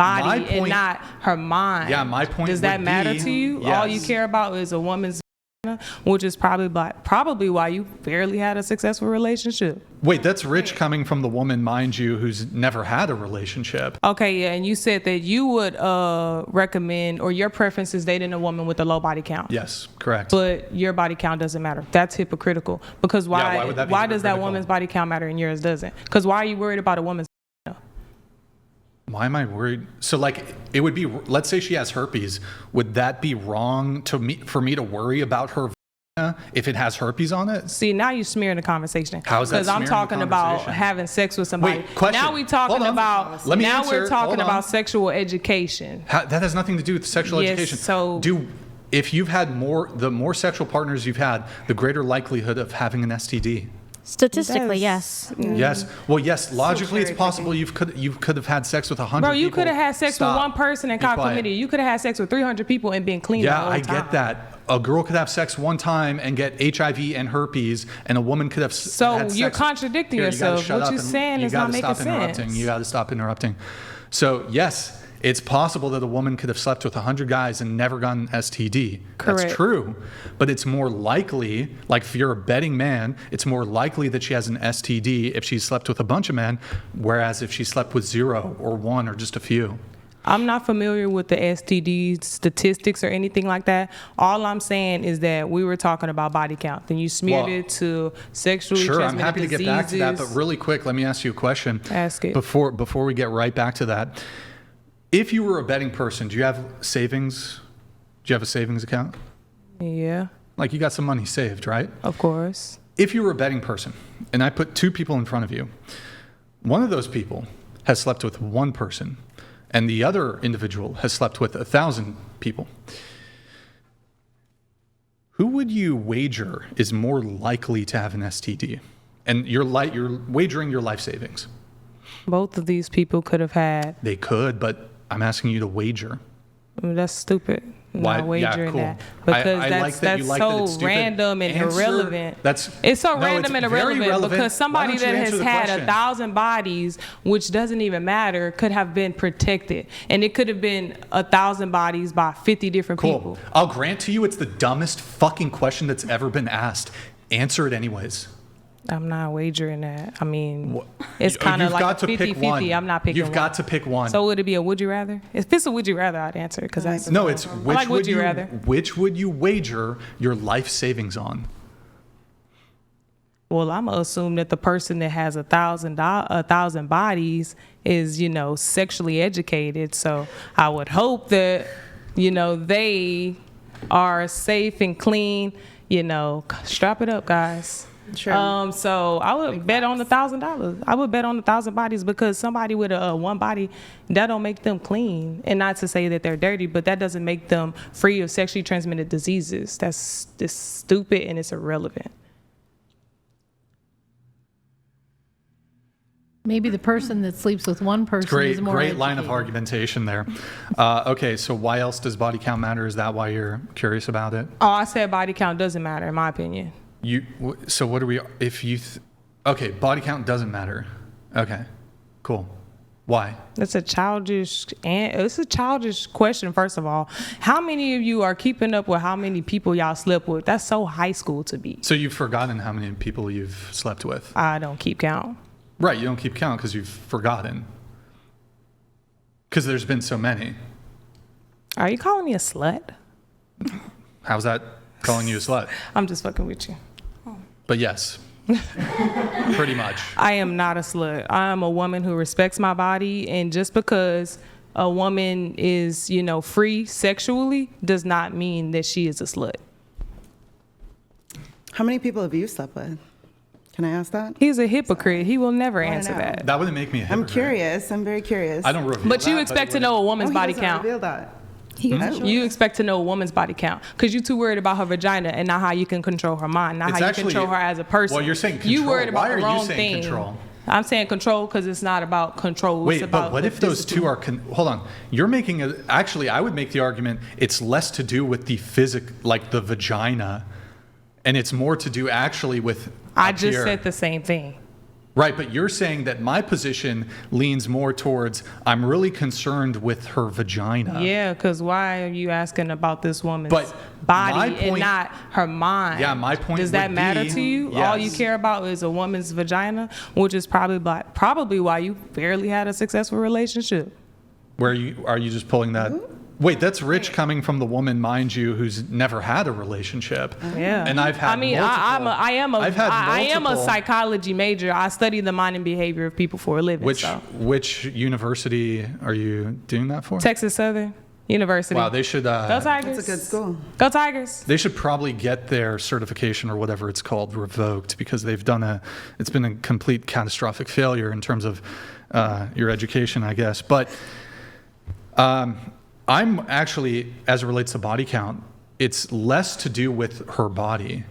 body and not her mind. Yeah, my point Does that would matter be, to you? yes. All you care about is a woman's, which is probably why you barely had a successful relationship. Wait, that's rich coming from the woman, mind you, who's never had a relationship. Okay, yeah, and you said that you would recommend, or your preference is dating a woman with a low body count. Yes, correct. But your body count doesn't matter. That's hypocritical. Because why would that be why does that hypocritical? woman's body count matter and yours doesn't? Because why are you worried about a woman's? Why am I worried? So, like, it would be, let's say she has herpes. Would that be wrong for me to worry about her vagina if it has herpes on it? See, now you're smearing the conversation. How is that Because I'm smearing the talking about conversation? having sex with somebody. Wait, question. Now we're talking Hold on. about. Let me now answer. we're talking Hold on. about sexual education. That has nothing to do with sexual Yes, education. so- If you've had the more sexual partners you've had, the greater likelihood of having an STD. Statistically, yes. Yes. Well, yes. Logically, it's possible you could have had sex with 100 Bro, you people. could have had sex Stop. with one person and Be caught quiet. chlamydia. You could have had sex with 300 people and been clean the Yeah, whole I time. get that. A girl could have sex one time and get HIV and herpes, and a woman could have. So had you're sex. contradicting Here, you gotta yourself. shut What up you're and- saying you is gotta not making stop interrupting. sense. You got to stop interrupting. So yes, it's possible that a woman could have slept with 100 guys and never gotten STD. Correct. That's true. But it's more likely, like if you're a betting man, it's more likely that she has an STD if she slept with a bunch of men, whereas if she slept with 0 or 1 or just a few. I'm not familiar with the STD statistics or anything like that. All I'm saying is that we were talking about body count. Then you smeared it to sexually Sure, I'm transmitted happy to diseases. get back to that, but really quick, let me ask you a question. Ask it. Before we get right back to that. If you were a betting person, do you have savings? Do you have a savings account? Yeah, Like you got some money saved, right? of course. If you were a betting person and I put 2 people in front of you, one of those people has slept with 1 person and the other individual has slept with 1,000 people. Who would you wager is more likely to have an STD? And you're wagering your life savings. Both of these people could have had. They could, but I'm asking you to wager. That's stupid. I'm Why? not wagering Yeah, cool. that because I like that you that's like that so it's stupid. random and Answer- irrelevant. No, It's so random it's and very irrelevant relevant. because somebody Why don't that you has answer the had question? 1,000 bodies, which doesn't even matter, could have been protected, and it could have been 1,000 bodies by 50 different Cool. people. I'll grant to you it's the dumbest fucking question that's ever been asked. Answer it anyways. I'm not wagering that. I mean, it's kind of You've like got a to pick 50-50. one. I'm not picking You've one. got to pick one. So would it be a would you rather? If it's a would you rather, I'd answer it because that's No, it's I which like would you rather. Which would you wager your life savings on? Well, I'm gonna assume that the person that has 1,000 bodies is, sexually educated. So I would hope that, they are safe and clean. Strap it up, guys. Sure. So I would bet on $1,000. I would bet on 1,000 bodies because somebody with a one body, that don't make them clean. And not to say that they're dirty, but that doesn't make them free of sexually transmitted diseases. That's stupid and it's irrelevant. Maybe the person that sleeps with one person is more Great line of educated. argumentation there. Okay, so why else does body count matter? Is that why you're curious about it? Oh, I said body count doesn't matter, in my opinion. So what do we? Okay, body count doesn't matter. Okay, cool. Why? It's a childish question, first of all. How many of you are keeping up with how many people y'all slept with? That's so high school to be. So you've forgotten how many people you've slept with. I don't keep count. Right, you don't keep count because you've forgotten. Because there's been so many. Are you calling me a slut? How's that calling you a slut? I'm just fucking with you. But yes, pretty much. I am not a slut. I am a woman who respects my body, and just because a woman is, free sexually does not mean that she is a slut. How many people have you slept with? Can I ask that? He's a hypocrite. He will never wanna answer know. that. That wouldn't make me a I'm hypocrite. curious. I'm very curious. I don't reveal But you that, expect it to know a woman's he body doesn't count. reveal that. You expect to know a woman's body count because you're too worried about her vagina and not how you can control her mind, not It's how you actually- control her as a person. Well, you're saying control. You worried about Why the are you wrong saying thing. control? I'm saying control because it's not about control. Wait, it's about but what the if those physical. two are... hold on. You're making a... Actually, I would make the argument it's less to do with the like the vagina, and it's more to do actually with I up just here. said the same thing. Right, but you're saying that my position leans more towards I'm really concerned with her vagina. Yeah, because why are you asking about this woman's But body my and point- not her mind? Yeah, my point Does that would matter be- to you? yes. All you care about is a woman's vagina, which is probably why you barely had a successful relationship. Are you just pulling that? Wait, that's rich coming from the woman, mind you, who's never had a relationship. Yeah, And I've had. I mean, multiple, I am a multiple- psychology major. I study the mind and behavior of people for a living. Which university are you doing that for? Texas Southern University. Wow, they should. Go Tigers. It's a good school. Go Tigers. They should probably get their certification or whatever it's called revoked because it's been a complete catastrophic failure in terms of your education, I guess. But I'm actually, as it relates to body count, it's less to do with her body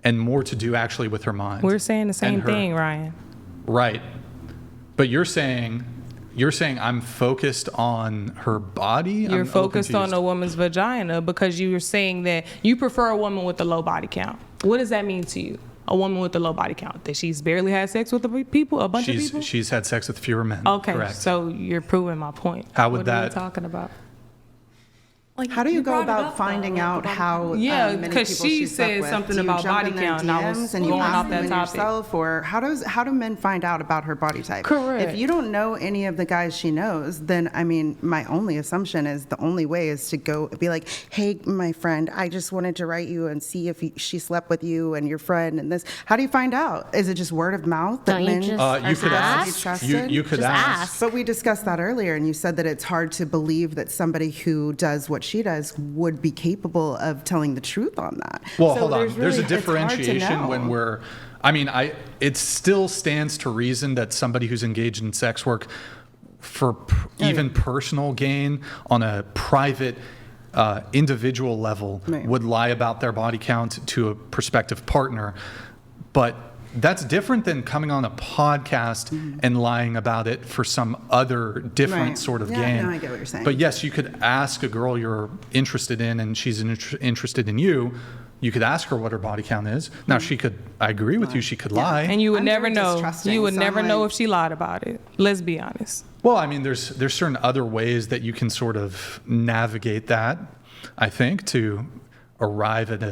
and more to do actually with her mind. We're saying the same and her- thing, Ryan. Right. But you're saying I'm focused on her body? You're I'm a little focused on confused. a woman's vagina because you were saying that you prefer a woman with a low body count. What does that mean to you? A woman with a low body count, that she's barely had sex with a bunch of people? She's had sex with fewer men. Okay, Correct. so you're proving my point. How would what are we that- talking about? How do you go about finding out how Yeah, many 'cause people she slept said with? something Do you about jump body in their count, and I was DMs and you going ask off that them topic. yourself, or how do men find out about her body type? Correct. If you don't know any of the guys she knows, then I mean, my only assumption is the only way is to go be like, hey, my friend, I just wanted to write you and see if she slept with you and your friend and this. How do you find out? Is it just word of mouth that Don't you men? just- You could ask? ask. Trusted? You could Just ask. ask. But we discussed that earlier, and you said that it's hard to believe that somebody who does what she does would be capable of telling the truth on that. Well, So hold on. really- There's a it's hard to differentiation when know. it still stands to reason that somebody who's engaged in sex work for even personal gain on a private, individual level Right. would lie about their body count to a prospective partner. But that's different than coming on a podcast and lying about it for some other different Right. sort of Yeah, gain. no, I get what you're saying. But yes, you could ask a girl you're interested in and she's interested in you. You could ask her what her body count is. Now I agree with you, she could lie. And you would I'm never very know. distrusting, You would so never I'm know like- if she lied about it. Let's be honest. Well, I mean, there's certain other ways that you can sort of navigate that, I think, to arrive at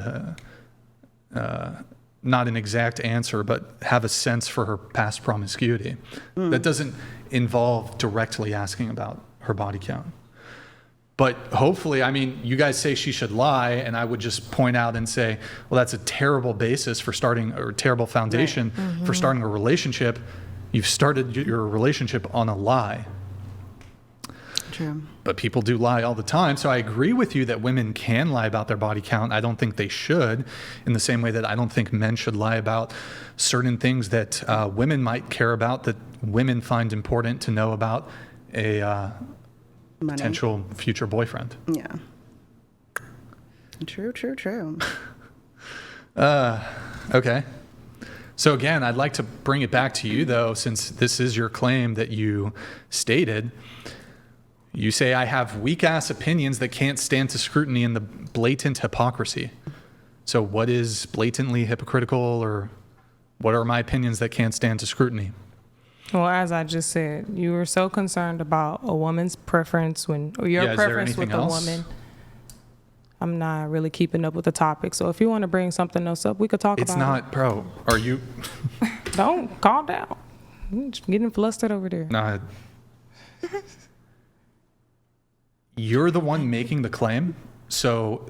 not an exact answer, but have a sense for her past promiscuity. That doesn't involve directly asking about her body count. But hopefully, I mean, you guys say she should lie, and I would just point out and say, well, that's a terrible basis for starting, or terrible foundation for starting a relationship. You've started your relationship on a lie. True. But people do lie all the time. So I agree with you that women can lie about their body count. I don't think they should, in the same way that I don't think men should lie about certain things that women might care about, that women find important to know about a Money. potential future boyfriend. Yeah. True. Okay. So again, I'd like to bring it back to you, though, since this is your claim that you stated. You say I have weak-ass opinions that can't stand to scrutiny and the blatant hypocrisy. So what is blatantly hypocritical, or what are my opinions that can't stand to scrutiny? Well, as I just said, you were so concerned about a woman's preference or your Yeah, is there preference with anything a else? woman. I'm not really keeping up with the topic. So if you want to bring something else up, we could talk It's about not, bro. Are you? it. Don't calm down. You're just getting flustered over there. Nah. You're the one making the claim. So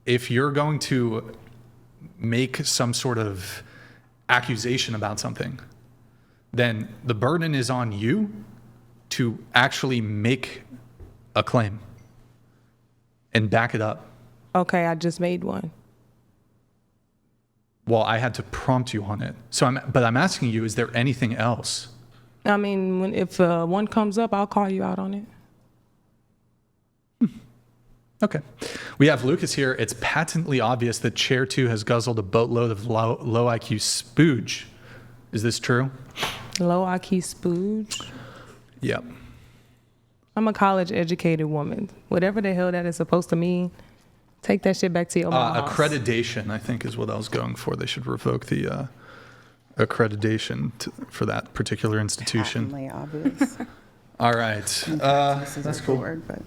if you're going to make some sort of accusation about something, then the burden is on you to actually make a claim and back it up. Okay, I just made one. Well, I had to prompt you on it. But I'm asking you, is there anything else? I mean, if one comes up, I'll call you out on it. Okay. We have Lucas here. It's patently obvious that Chair 2 has guzzled a boatload of low IQ spooge. Is this true? Low IQ spooge. Yep. I'm a college educated woman. Whatever the hell that is supposed to mean, take that shit back to your mom house. Accreditation, I think, is what I was going for. They should revoke the accreditation for that particular institution. Patently obvious. All right. This is a word, but.